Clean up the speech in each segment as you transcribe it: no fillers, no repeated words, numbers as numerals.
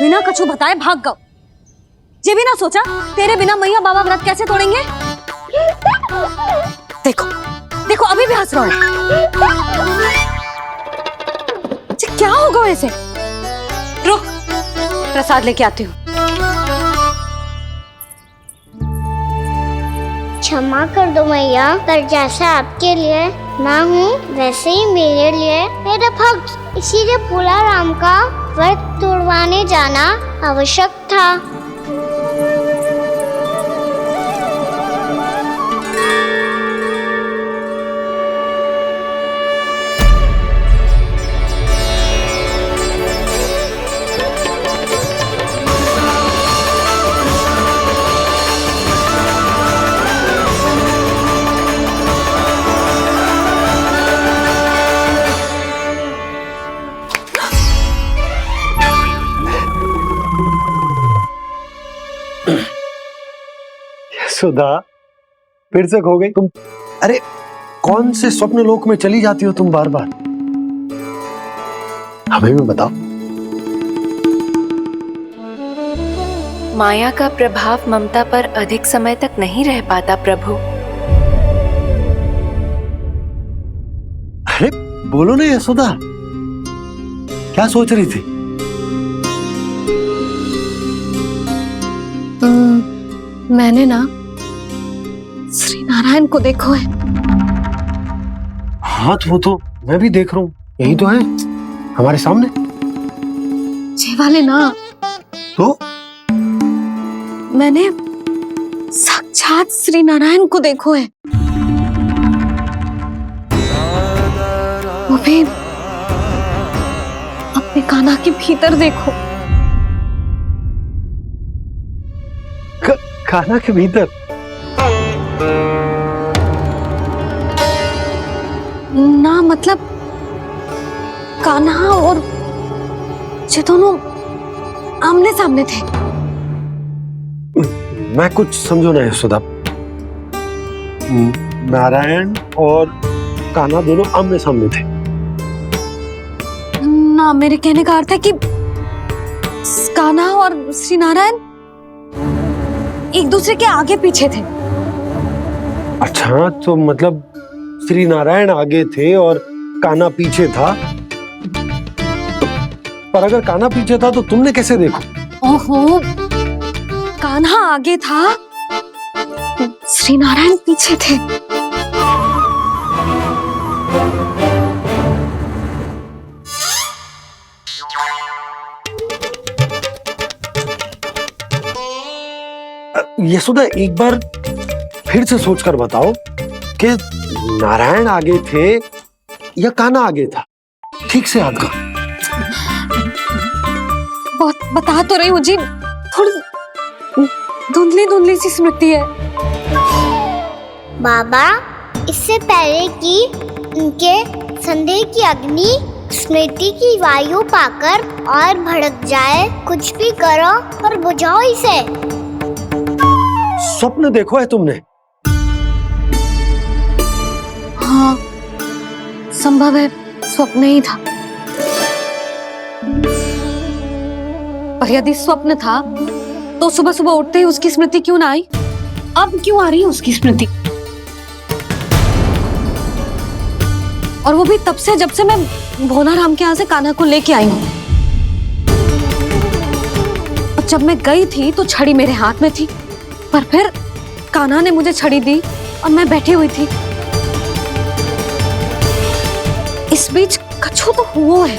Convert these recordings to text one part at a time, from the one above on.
बिना कछु बताए भाग गओ। ये भी ना सोचा तेरे बिना मैया बाबा व्रत कैसे तोड़ेंगे। देखो देखो अभी भी हंस रहा है। क्या होगा वैसे? रुक प्रसाद लेके आती हूँ। क्षमा कर दो मैया, पर जैसा आपके लिए ना हूँ वैसे ही मेरे लिए मेरा भक्त, इसीलिए भोला राम का व्रत तोड़वाने जाना आवश्यक था। सुधा, फिर से खो गई तुम। अरे कौन से स्वप्न लोक में चली जाती हो तुम बार बार? हमें भी बताओ। माया का प्रभाव ममता पर अधिक समय तक नहीं रह पाता प्रभु। अरे बोलो ना यशोदा, क्या सोच रही थी? मैंने ना श्री नारायण को देखो है। हाँ तो वो तो मैं भी देख रहा हूँ, यही तो है हमारे सामने। ये वाले ना तो मैंने साक्षात श्री नारायण को देखो है, वो भी अपने कान्हा के भीतर देखो। कान्हा के भीतर? ना मतलब कान्हा और ये दोनों आमने सामने थे। मैं कुछ समझो ना यशोदा। नारायण और कान्हा दोनों आमने सामने थे? ना, मेरे कहने का अर्थ है कि कान्हा और श्री नारायण एक दूसरे के आगे पीछे थे। अच्छा, तो मतलब श्री नारायण आगे थे और कान्हा पीछे था। पर अगर कान्हा पीछे था तो तुमने कैसे देखो? ओहो, कान्हा आगे था, श्री नारायण पीछे थे। यशोदा, एक बार फिर से सोचकर बताओ कि नारायण आगे थे या कान्हा आगे था? ठीक से याद करो। बहुत बता तो रही हूँ जी, थोड़ी धुंधली धुंधली सी स्मृति है। बाबा, इससे पहले कि उनके संदेह की अग्नि स्मृति की वायु पाकर और भड़क जाए, कुछ भी करो और बुझाओ इसे। स्वप्न देखो है तुमने? हाँ, संभव है स्वप्न ही था। पर यदि स्वप्न था तो सुबह सुबह उठते ही उसकी स्मृति क्यों ना आई? अब क्यों आ रही है उसकी स्मृति? और वो भी तब से जब से मैं भोला राम के यहाँ से कान्हा को लेके आई हूँ। जब मैं गई थी तो छड़ी मेरे हाथ में थी, पर फिर कान्हा ने मुझे छड़ी दी और मैं बैठी हुई थी। इस बीच कछु तो हुआ है।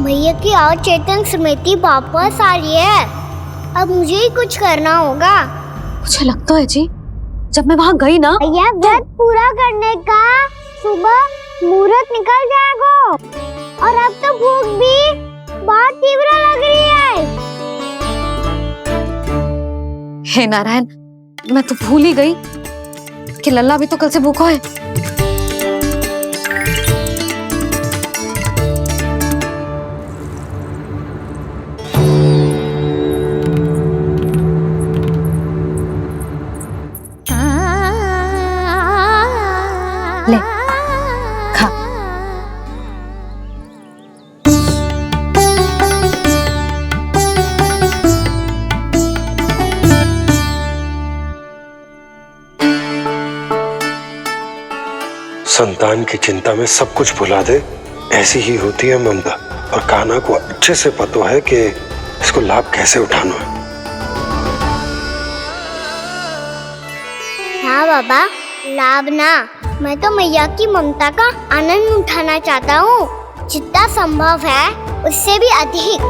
भैया की अचेतन स्मृति वापस आ रही है। अब मुझे ही कुछ करना होगा। मुझे लगता है जी, जब मैं वहां गई ना, भैया व्रत पूरा करने का सुबह मुहूर्त निकल जाएगा और अब तो भूख भी बहुत तीव्र लग रही है। हे नारायण, मैं तो भूल ही गई कि लल्ला भी तो कल से भूखा है। ले, खा। संतान की चिंता में सब कुछ भुला दे, ऐसी ही होती है ममता। और कान्हा को अच्छे से पता है कि इसको लाभ कैसे उठाना है। हाँ बाबा, लाभ ना, मैं तो मैया की ममता का आनंद उठाना चाहता हूँ, जितना संभव है उससे भी अधिक।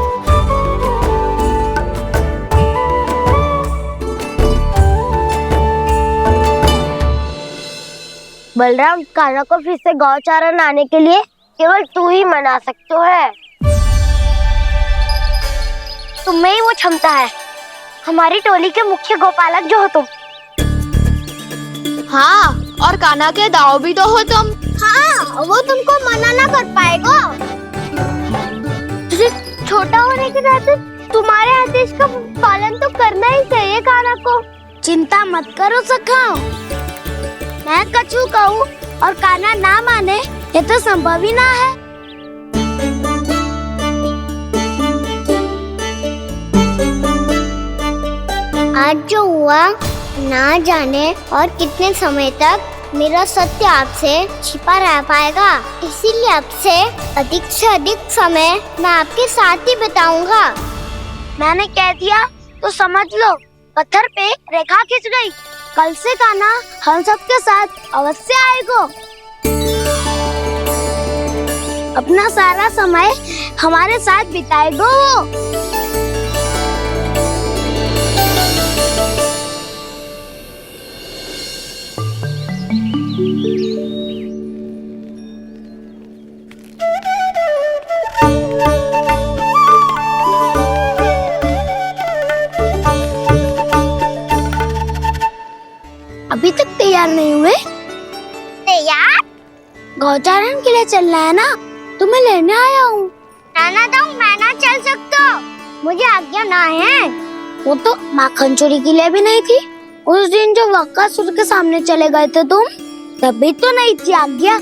बलराम, कान्हा को फिर से गौचारण आने के लिए केवल तू ही मना सकते है। तुम में ही वो क्षमता है, हमारी टोली के मुख्य गोपालक जो हो तुम। हाँ, और कान्हा के दाव भी तो हो तुम। हाँ, वो तुमको मना ना कर पाएगा। तुझे छोटा होने के नाते तुम्हारे आदेश का पालन तो करना ही चाहिए कान्हा को। चिंता मत करो सखा, मैं कछु कहूँ और कान्हा ना माने, ये तो संभव ही ना है। आज जो हुआ ना जाने और कितने समय तक मेरा सत्य आपसे छिपा रह पाएगा, इसीलिए आपसे अधिक से अधिक समय मैं आपके साथ ही बिताऊंगा। मैंने कह दिया तो समझ लो, पत्थर पे रेखा खिंच गई। कल से कान्हा हम सबके साथ अवश्य आएगा। अपना सारा समय हमारे साथ बिताएगा वो। अभी तक तैयार नहीं हुए? तैयार? गौचारण के लिए चलना है ना, तुम्हें लेने आया हूँ। नाना दाऊ, मैं ना चल सकता, मुझे आज्ञा ना है। वो तो माखन चोरी के लिए भी नहीं थी। उस दिन जो वक्कासुर के सामने चले गए थे तुम, तभी तो नहीं थी आज्ञा।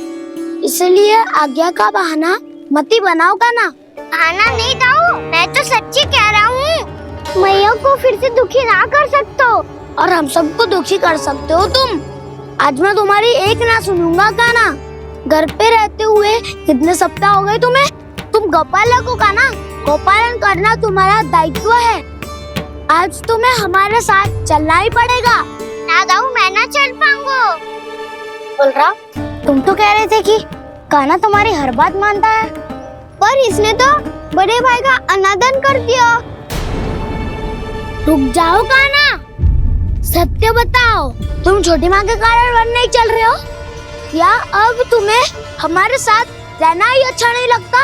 इसलिए आज्ञा का बहाना मत ही बनाओ कान्हा। बहाना नहीं दाऊ, मैं तो सच्ची कह रहा हूँ। मैया को फिर से दुखी ना कर सकते हो और हम सबको दुखी कर सकते हो तुम। आज मैं तुम्हारी एक ना सुनूंगा कान्हा। घर पे रहते हुए कितने सप्ताह हो गए तुम्हें? तुम गोपालक हो कान्हा, गोपालन करना तुम्हारा दायित्व है। आज तुम्हें हमारे साथ चलना ही पड़ेगा। ना दाऊ, मैं ना चल पाऊंगा। बलराम, तुम तो कह रहे थे कि कान्हा तुम्हारी हर बात मानता है, पर इसने तो बड़े भाई का अनादर कर दिया। रुक जाओ कान्हा, सत्य बताओ, तुम छोटी माँ के कारण वन नहीं चल रहे हो या अब तुम्हें हमारे साथ रहना ही अच्छा नहीं लगता?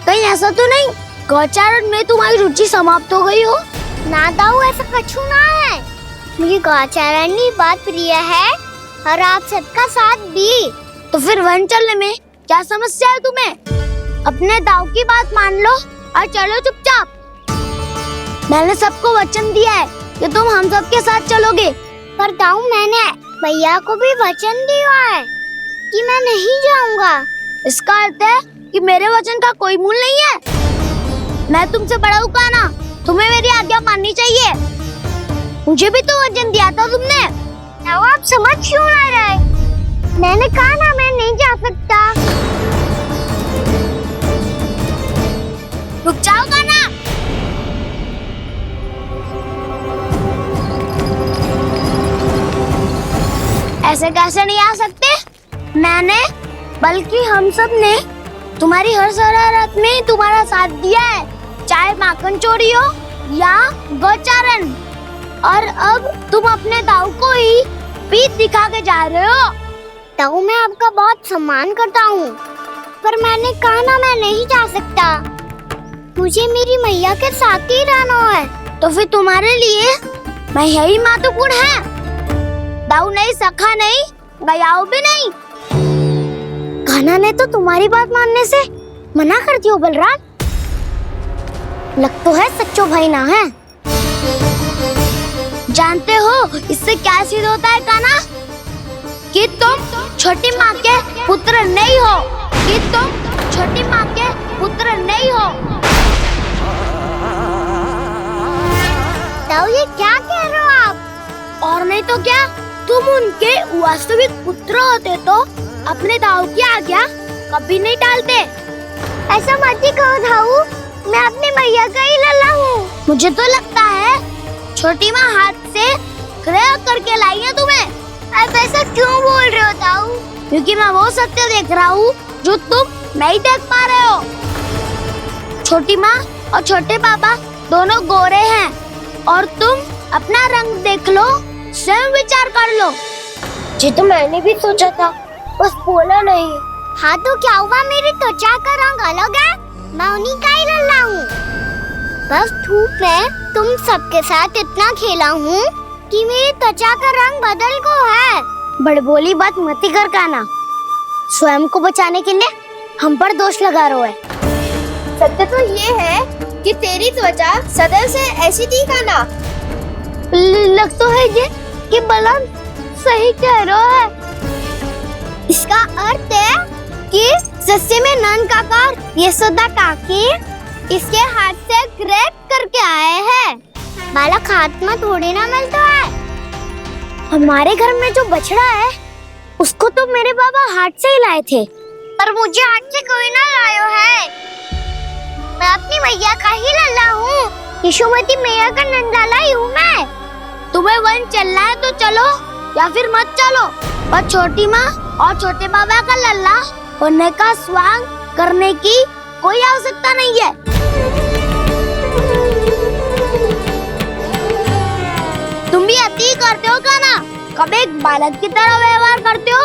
कहीं ऐसा तो नहीं गौचारण में तुम्हारी रुचि समाप्त हो गई हो? ना दाऊ, ऐसा कछु ना है। मुझे गौचारण की बात प्रिय है और आप सबका साथ भी। तो फिर वन चलने में क्या समस्या है तुम्हें? अपने दाऊ की बात मान लो और चलो चुपचाप। मैंने सबको वचन दिया है कि तुम हम सबके साथ चलोगे। पर दाऊ, मैंने भैया को भी वचन दिया है कि मैं नहीं जाऊंगा। इसका अर्थ है कि मेरे वचन का कोई मूल नहीं है। मैं तुमसे बड़ा हूँ कान्हा, तुम्हें मेरी आज्ञा माननी चाहिए। मुझे भी तो वचन दिया था तुमने। दाऊ, आप समझ क्यों ना रहे? मैंने कहा ना, मैं नहीं जा सकता। रुक जाओ कान्हा। ऐसे कैसे नहीं आ सकते? मैंने बल्कि हम सब ने तुम्हारी हर शरारत में तुम्हारा साथ दिया है, चाहे माखन चोरी हो या गौचारण। और अब तुम अपने दाऊ को ही पीठ दिखा के जा रहे हो। दाऊ, मैं आपका बहुत सम्मान करता हूँ, पर मैंने कहा ना, मैं नहीं जा सकता। मुझे मेरी मैया के साथ ही रहना है। तो फिर तुम्हारे लिए मैया ही महत्वपूर्ण है। दाऊ नहीं, सखा नहीं, गयाऊ भी नहीं। कान्हा ने तो तुम्हारी बात मानने से मना कर दिया। बलराम, लग तो है सच्चो भाई ना है। जानते हो इससे क्या सिद्ध होता है कान्हा? कि तुम छोटी माँ के पुत्र नहीं हो, कि तुम छोटी माँ के पुत्र नहीं हो। दाऊ, ये क्या कह रहे हो आप? और नहीं तो क्या, तुम उनके वास्तविक पुत्र होते तो अपने दाऊ की आज्ञा कभी नहीं टालते। ऐसा मत ही कहो दाऊ, मैं अपनी मैया का ही लल्ला हूँ। मुझे तो लगता है छोटी माँ हाथ से प्रयोग करके लाई है तुम्हें। आप ऐसा क्यों बोल रहे हो दाऊ? क्योंकि मैं वो सत्य देख रहा हूँ जो तुम नहीं देख पा रहे हो। छोटी माँ और छोटे पापा दोनों गोरे हैं और तुम अपना रंग देख लो, स्वयं विचार कर लो। जी तो मैंने भी सोचा था, बस बोला नहीं। हाँ तो क्या हुआ, मेरी त्वचा का रंग अलग है, मैं उन्हीं का ही लल्ला हूँ। बस धूप में तुम सबके साथ इतना खेला हूँ कि मेरी त्वचा का रंग बदल को है। बड़बोली बात मत ही कर काना, स्वयं को बचाने के लिए हम पर दोष लगा रहे है। सत्य तो ये है कि तेरी त्वचा सदैव से ऐसी थी काना। लग तो है ये कि बलम सही कह रहा है। इसका अर्थ है कि सस्ते में नन काकर यशोदा काकी इसके हाथ से ग्रेट करके आए हैं। बालक हाथ में थोड़ी ना मिलता है। हमारे घर में जो बछड़ा है उसको तो मेरे बाबा हाथ से ही लाए थे, पर मुझे हाथ से कोई ना लाया है। मैं अपनी मैया का ही लल्ला हूँ, यशोमती मैया का नंदलाला ही हूँ मैं। तुम्हें वन चलना है तो चलो या फिर मत चलो, पर छोटी माँ और छोटे बाबा का लल्ला होने का स्वांग करने की कोई आवश्यकता नहीं है। तुम भी अति करते हो क्या ना? कब एक बालक की तरह व्यवहार करते हो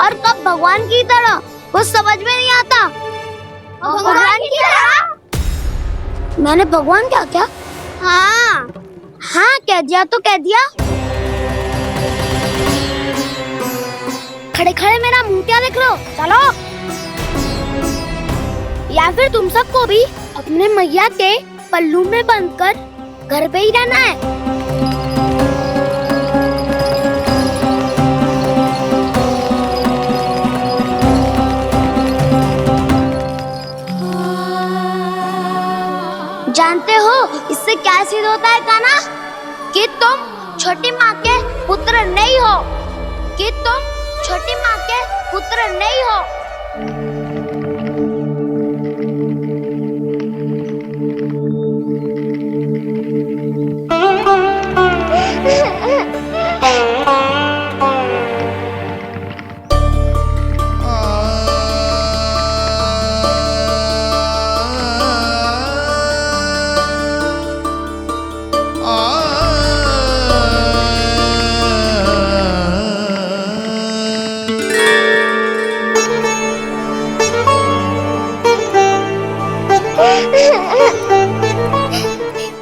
और कब भगवान की तरह, कुछ समझ में नहीं आता। भगवान की तरह? मैंने भगवान क्या क्या? हाँ हाँ कह दिया तो कह दिया। खड़े खड़े मेरा मुंह क्या देख लो, चलो। या फिर तुम सबको भी अपने मैया के पल्लू में बंधकर घर पे ही रहना है। जानते हो इससे क्या सिद्ध होता है काना? कि तुम छोटी माँ के पुत्र नहीं हो, कि तुम छोटी माँ के पुत्र नहीं हो।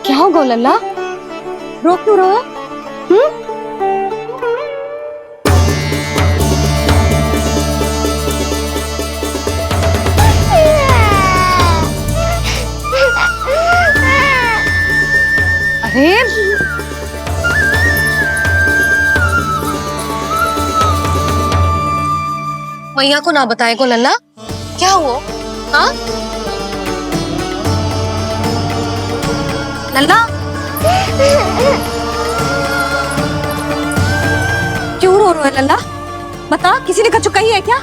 क्या हो गो लल्ला, रो क्यों रहा? अरे मैया को ना बताए को लल्ला, क्या हुआ? हाँ लल्ला, क्यों रो रहा है लल्ला? बता, किसी ने कछु कही है क्या?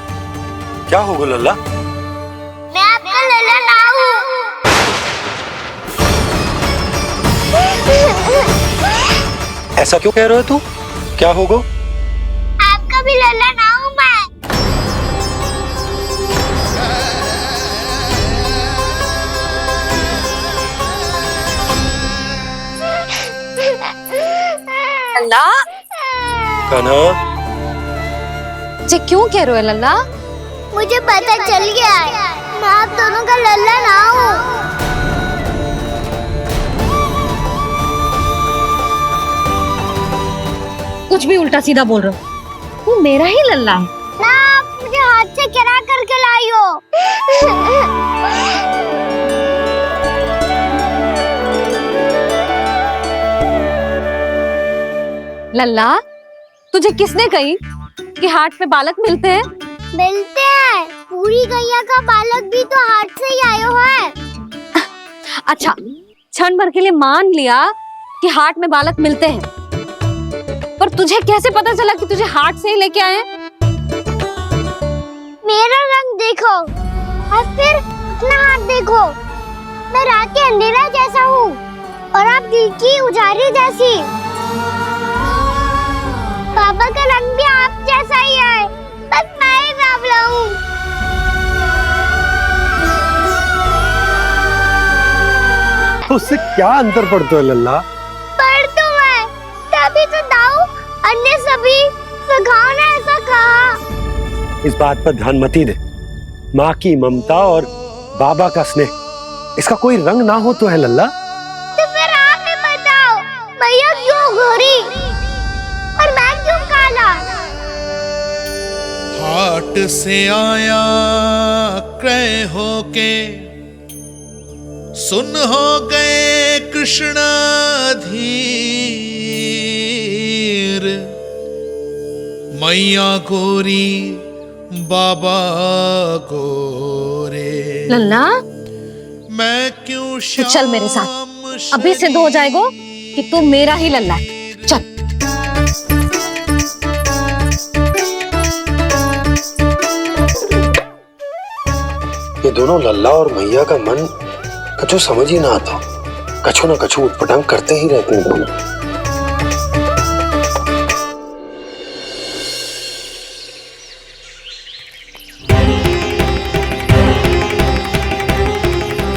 क्या होगा लल्ला? मैं आपका लल्ला ना हूँ। ऐसा क्यों कह रहे हो तू? क्या होगा? आपका भी लल्ला ना हूँ मैं। लल्ला, कान्हा, जे क्यों कह रहे हो लल्ला? मुझे पता चल गया है, मैं आप दोनों का लल्ला ना हूँ। कुछ भी उल्टा सीधा बोल रहे हो, तू मेरा ही लल्ला है ना। आप मुझे हाथ से गिरा करके लाई हो। लल्ला, तुझे किसने कही कि हाट में बालक मिलते हैं? मिलते हैं, पूरी गैया का बालक भी तो हाट से ही आयो है। अच्छा, क्षण भर के लिए मान लिया कि हाट में बालक मिलते हैं, पर तुझे कैसे पता चला कि तुझे हाट से ही लेके आए हैं? मेरा रंग देखो और फिर अपना हाथ देखो। मैं रात के अंधेरा जैसा हूँ और आप दिल की उजाली जैसी। पापा का रंग भी आप जैसा ही है, बस मैं ही बावला हूँ। उससे क्या अंतर पड़ता है लल्ला? पर तो मैं तभी तो दाऊ अन्य सभी सखाओ ने ऐसा कहा। इस बात पर ध्यान मत ही दे। माँ की ममता और बाबा का स्नेह, इसका कोई रंग ना हो तो है लल्ला। तो फिर आप ही बताओ, मैया क्यों गोरी और मैं क्यों काला? हाट से आया क्रय होके, सुन हो गए कृष्ण धीर। मैया गोरी बाबा गोरे, लल्ला मैं क्यों तू चल मेरे साथ, अभी सिद्ध हो जाएगा कि तू मेरा ही लल्ला है। चल। ये दोनों लल्ला और मैया का मन कछु समझ ही ना आता। कछु ना कछु उटपटांग करते ही रहते हैं दोनों।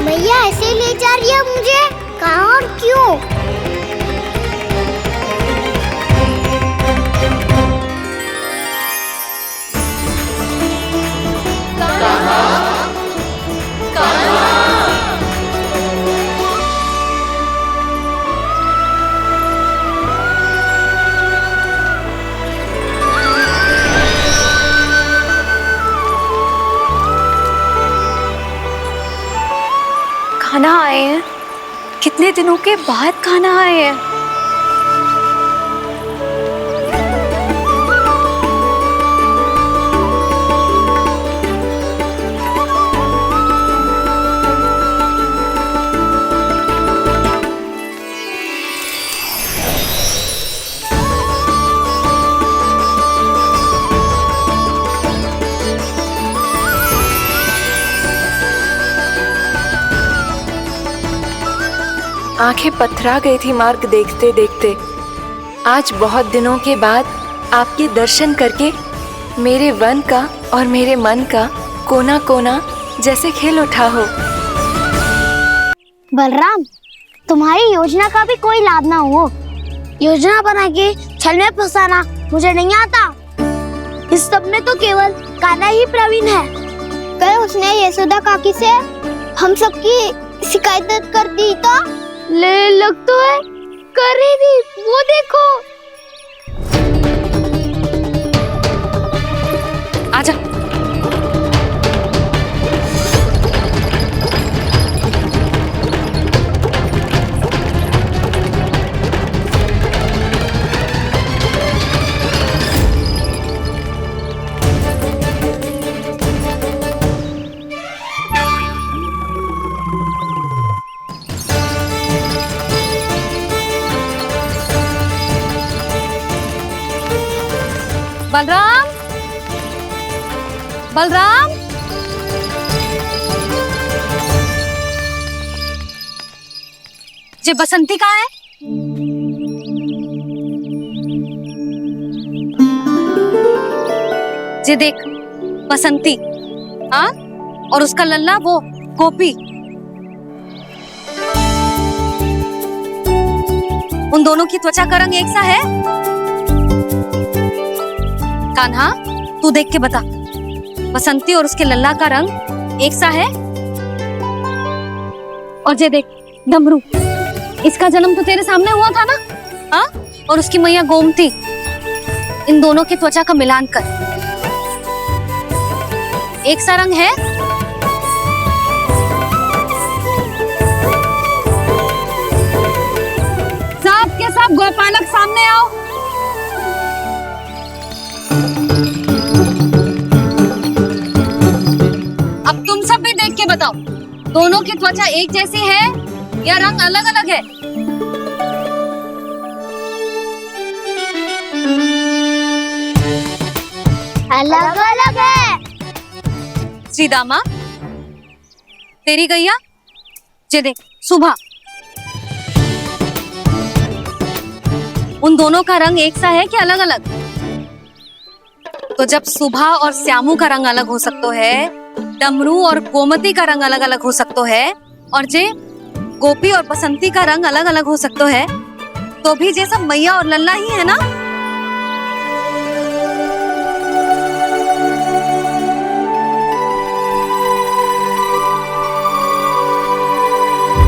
मैया ऐसे ले जा रही है मुझे, कहाँ और क्यों? खाना आए हैं, कितने दिनों के बाद खाना आए हैं। आंखें पथरा गई थी मार्ग देखते देखते। आज बहुत दिनों के बाद आपके दर्शन करके मेरे वन का और मेरे मन का कोना कोना जैसे खिल उठा हो। बलराम, तुम्हारी योजना का भी कोई लाभ ना हो। योजना बना के छल में फंसाना मुझे नहीं आता। इस सब में तो केवल कान्हा ही प्रवीण है। कल उसने यशोदा काकी से हम सबकी शिकायत कर दी तो ले लग तो है कर रही थी, वो देखो। आजा। बलराम, बलराम, ये बसंती कहाँ है? ये देख बसंती, हाँ, और उसका लल्ला वो गोपी। उन दोनों की त्वचा का रंग एक सा है? कान्हा, तू देख के बता, बसंती और उसके लल्ला का रंग एक सा है? और ये देख डमरू, इसका जन्म तो तेरे सामने हुआ था ना, हाँ? और उसकी मैया गोमती, इन दोनों की त्वचा का मिलान कर एक सा रंग है? सब के सब गोपालक सामने आओ। अब तुम सब भी देख के बताओ, दोनों की त्वचा एक जैसी है या रंग अलग अलग है? अलग अलग है। जी दामा, तेरी गैया जे देख सुबह, उन दोनों का रंग एक सा है कि अलग अलग? तो जब सुबह और श्यामू का रंग अलग हो सकता है, डमरू और गोमती का रंग अलग अलग हो सकता है, और जे गोपी और बसंती का रंग अलग अलग हो सकता है, तो भी जे सब मैया और लल्ला ही है ना।